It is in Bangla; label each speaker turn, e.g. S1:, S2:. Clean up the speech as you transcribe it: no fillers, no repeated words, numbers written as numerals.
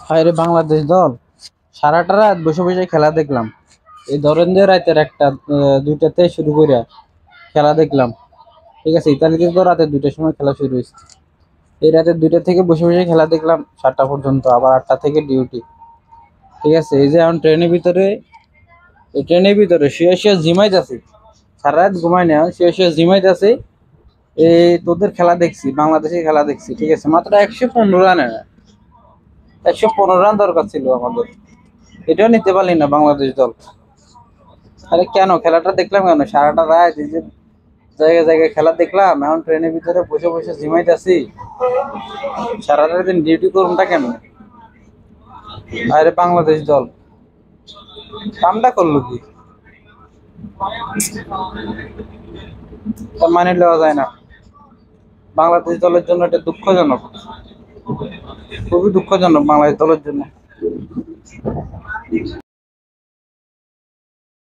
S1: হায়রে বাংলাদেশ দল সারাটা রাত বসে বসে খেলা দেখলাম। এই ধরেন যে রাতের একটা 2টাতে শুরু করে খেলা দেখলাম। ঠিক আছে, ইতালিতে তো রাতে 2টার সময় খেলা শুরু হয়েছে। এই রাতে 2টা থেকে বসে বসে খেলা দেখলাম 7টা পর্যন্ত, আবার 8টা থেকে ডিউটি। ঠিক আছে, এই যে এখন ট্রেনের ভিতরে শুয়ে শুয়ে জিমাইতেছি। সারা রাত ঘুমাই না, শুয়ে শুয়ে জিমাইতেছি। এই তোদের খেলা দেখছি, বাংলাদেশের খেলা দেখছি। ঠিক আছে, মাত্র 115 রানে, 115 রান দরকার ছিল আমাদের, এটাও নিতে পারলি না বাংলাদেশ দল। আরে কেন খেলাটা দেখলাম কেন সারাটা রাত? এই যে জায়গায় জায়গায় খেলা দেখলাম, এখন ট্রেনের ভিতরে বসে বসে জিমাইতেছি। সারাটা দিন ডিউটি করুনটা কেন? আরে বাংলাদেশ দল কামটা করলো কি? তা মানে নেওয়া যায় না। বাংলাদেশ দলের জন্য এটা দুঃখজনক, খুবই দুঃখজনক বাংলাদেশ দলের জন্য।